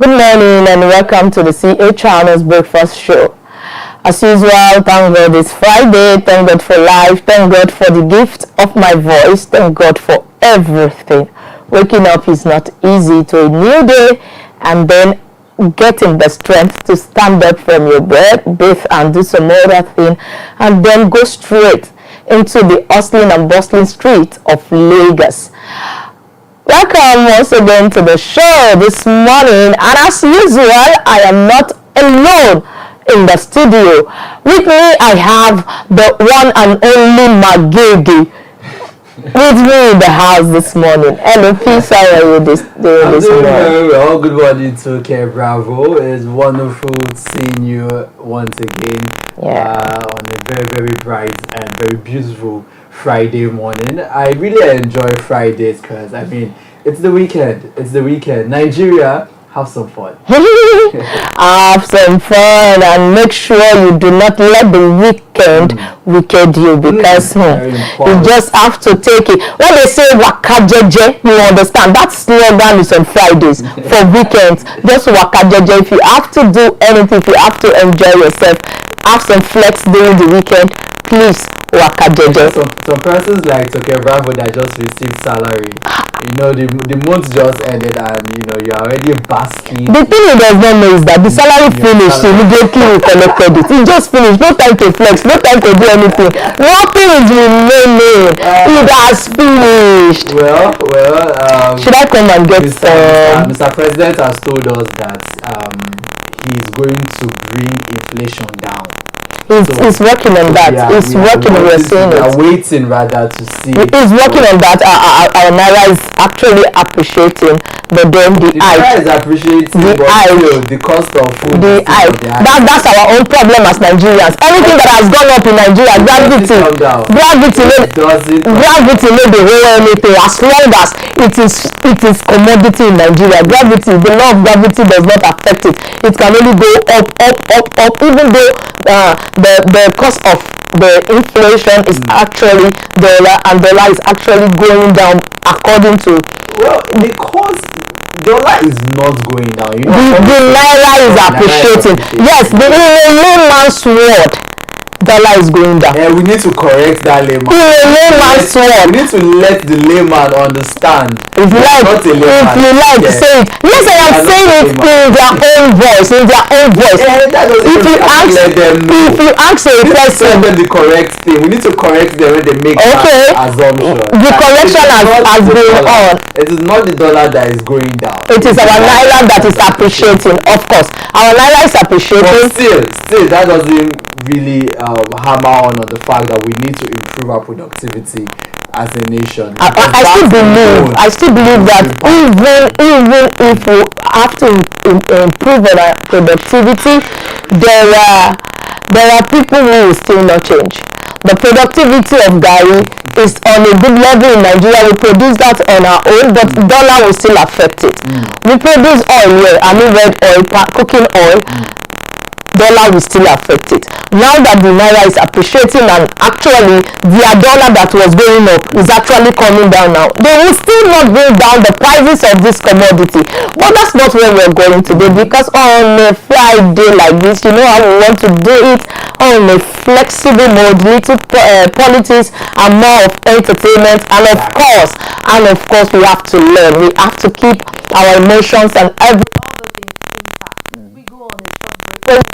Good morning and welcome to the CA Channel's Breakfast Show. As usual, thank God it's Friday, thank God for life, thank God for the gift of my voice, thank God for everything. Waking up is not easy to a new day and then getting the strength to stand up from your bed, bathe and do some other thing and then go straight into the hustling and bustling streets of Lagos. Welcome once again to the show this morning, and as usual I am not alone in the studio. With me I have the one and only Magidi with me in the house this morning. Hello, peace. How are you this morning? Very well. Good morning to K Bravo. It's wonderful seeing you once again on a very, very bright and very beautiful Friday morning. I really enjoy Fridays because it's the weekend. It's the weekend. Nigeria, have some fun. Have some fun and make sure you do not let the weekend wicked you, because you just have to take it. When they say waka jeje, you understand that slogan is on Fridays for weekends. Just waka jeje. If you have to do anything, if you have to enjoy yourself, have some flex during the weekend, please waka jeje. Some persons like Toke Bravo that just received salary. The month just ended and you're already basking. The thing he does not know is that the salary finished immediately we collected it. It just finished. No time to flex, no time to do anything. Nothing is remaining. It has finished. Well, should I come and get Mr. President has told us that he's going to bring inflation down. He's working on that. He's working. We're seeing it. We're waiting rather to see. He's working on that. Our Naira is actually appreciating, but then the Naira is appreciating, the cost of food. That's our own problem as Nigerians. Everything that has gone up in Nigeria, gravity made the whole anything. As long as it is commodity in Nigeria, the law of gravity does not affect it. It can only go up. Even though the cost of the inflation is actually dollar, and dollar is actually going down according to because dollar is not going down. The Naira is appreciating. Yes, the layman's word, dollar is going down. We need to correct that layman. Layman's word. We need to let the layman understand. If you like, say it. Yes, I am saying it in their own voice. If you ask a person, send them the correct thing. We need to correct them when they make that assumption. The correction has been on. It is not the dollar that is going down. It is our Naira that is appreciating. Of course, our Naira is appreciating. But still, that doesn't really hammer on the fact that we need to improve our productivity as a nation. I still believe that even if we have to improve our productivity, there are people who will still not change. The productivity of Gary is on a good level in Nigeria. We produce that on our own, but dollar will still affect it. We produce oil here, red oil, cooking oil. Dollar will still affect it. Now that the Naira is appreciating and actually their dollar that was going up is actually coming down now, they will still not bring down the prices of this commodity. But that's not where we're going today, because on a Friday like this, you know how we want to do it on a flexible mode, little politics and more of entertainment, and of course we have to learn. We have to keep our emotions and every other thing intact. We go on a short break.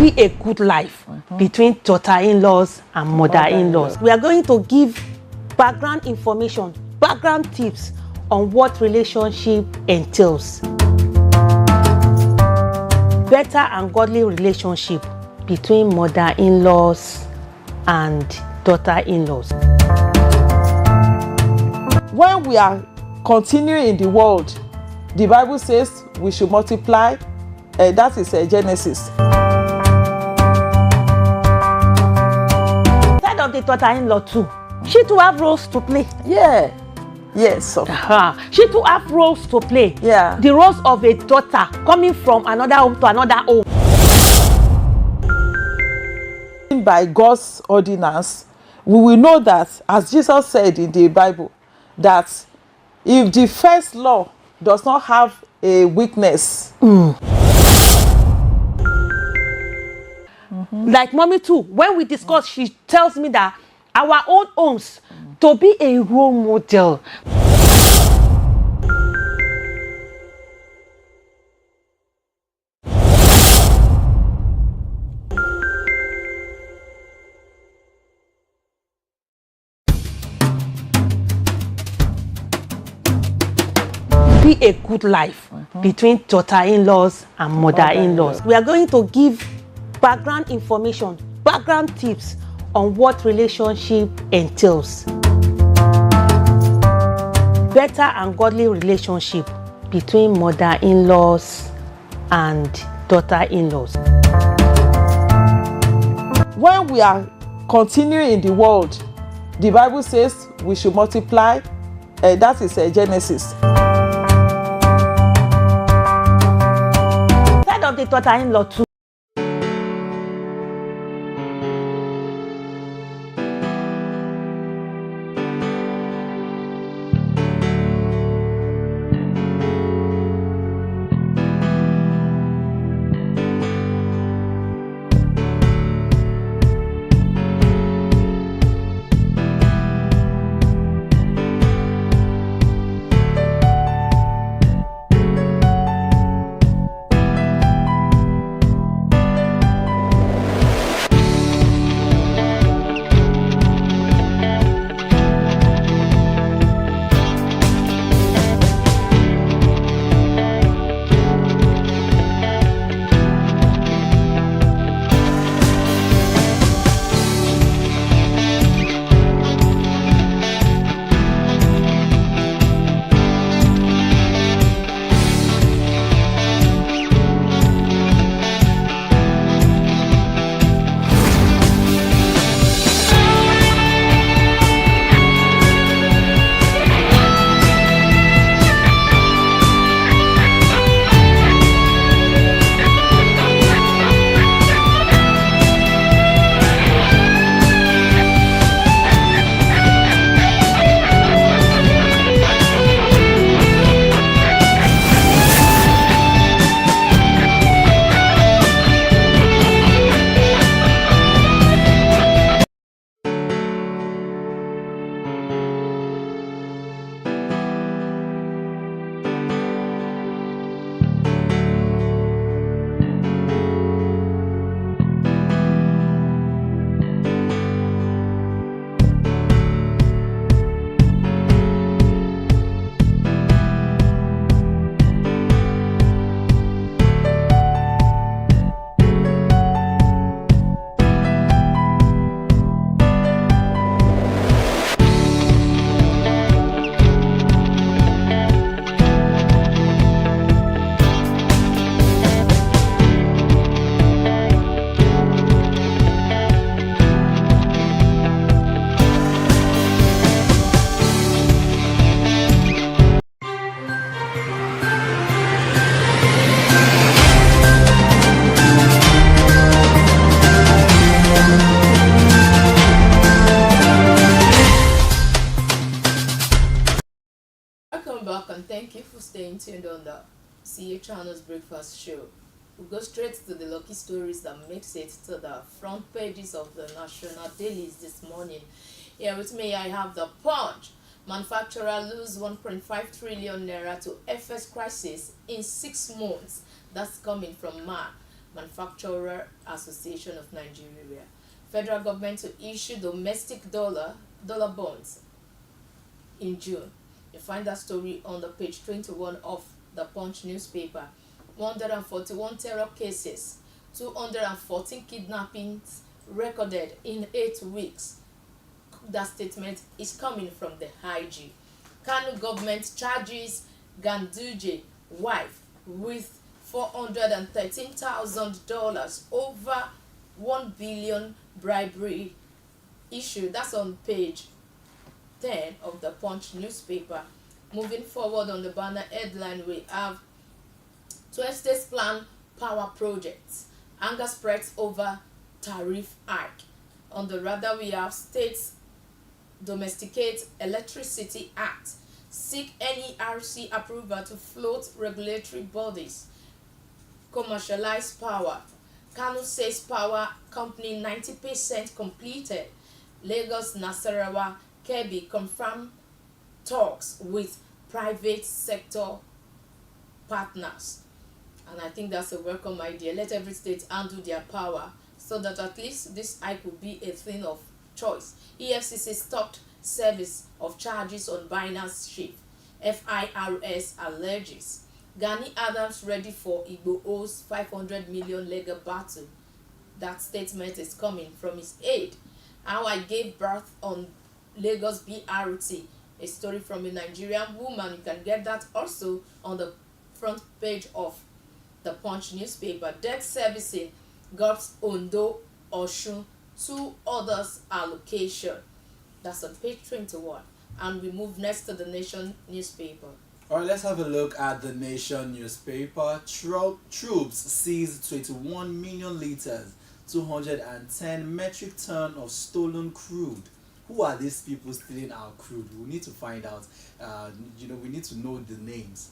Be a good life between daughter-in-laws and mother-in-laws. We are going to give background information, background tips on what relationship entails. Better and godly relationship between mother-in-laws and daughter-in-laws. When we are continuing in the world, the Bible says we should multiply. That is Genesis. Side of the daughter-in-law too, she too have roles to play. Yeah. Yes. She too have roles to play. Yeah. The roles of a daughter coming from another home to another home. By God's ordinance, we will know that, as Jesus said in the Bible, that if the first law does not have a weakness, like mommy too, when we discuss, she tells me that our own homes to be a role model. Be a good life between daughter-in-laws and mother-in-laws. We are going to give background information, background tips on what relationship entails. Better and godly relationship between mother-in-laws and daughter-in-laws. when we are continuing in the world, the Bible says we should multiply. That is Genesis. Side of the daughter-in-law too. Thank you for staying tuned on the CA Channel's Breakfast Show. We'll go straight to the lucky stories that makes it to the front pages of the national dailies this morning. Here with me, I have the Punch. Manufacturer lose 1.5 trillion naira to FS crisis in 6 months. That's coming from Manufacturer Association of Nigeria. Federal government to issue domestic dollar bonds in June. You find that story on the page 21 of the Punch newspaper. 141 terror cases, 214 kidnappings recorded in 8 weeks. That statement is coming from the IG. Kano government charges Ganduje wife with $413,000 over 1 billion bribery issue. That's on page 10 of the Punch newspaper. Moving forward on the banner headline, we have 12 states plan power projects. Anger spreads over tariff hike. On the radar, we have states domesticate electricity act. Seek NERC approval to float regulatory bodies. Commercialize power. Kano says power company 90% completed. Lagos, Nasarawa, Kebbi confirm talks with private sector partners. And I think that's a welcome idea. Let every state handle their power so that at least this hike will be a thing of choice. EFCC stopped service of charges on Binance chief. FIRS alleges. Gani Adams ready for Igbo's 500 million legal battle. That statement is coming from his aide. How I gave birth on Lagos BRT. A story from a Nigerian woman. You can get that also on the front page of the Punch newspaper. Debt servicing, GOPS Ondo, Oshun, 2 others allocation. That's on page 21. And we move next to the Nation newspaper. Alright, let's have a look at the Nation newspaper. Troops seize 21 million liters, 210 metric ton of stolen crude. Who are these people stealing our crude? We need to find out. We need to know the names.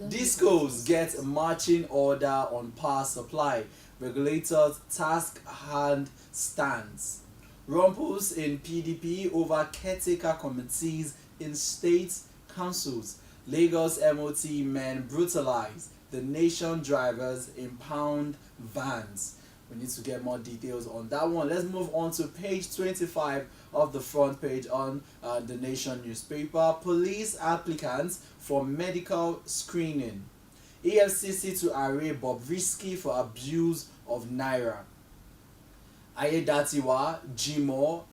Discos get a marching order on power supply. Regulators task hand stands. Rumpus in PDP over caretaker committees in state councils. Lagos MOT men brutalize. The Nation drivers impound vans. We need to get more details on that one. Let's move on to page 25 of the front page on the Nation newspaper. Police applicants for medical screening. EFCC to array Bobrisky for abuse of Naira. Ayedatiwa, Jimo,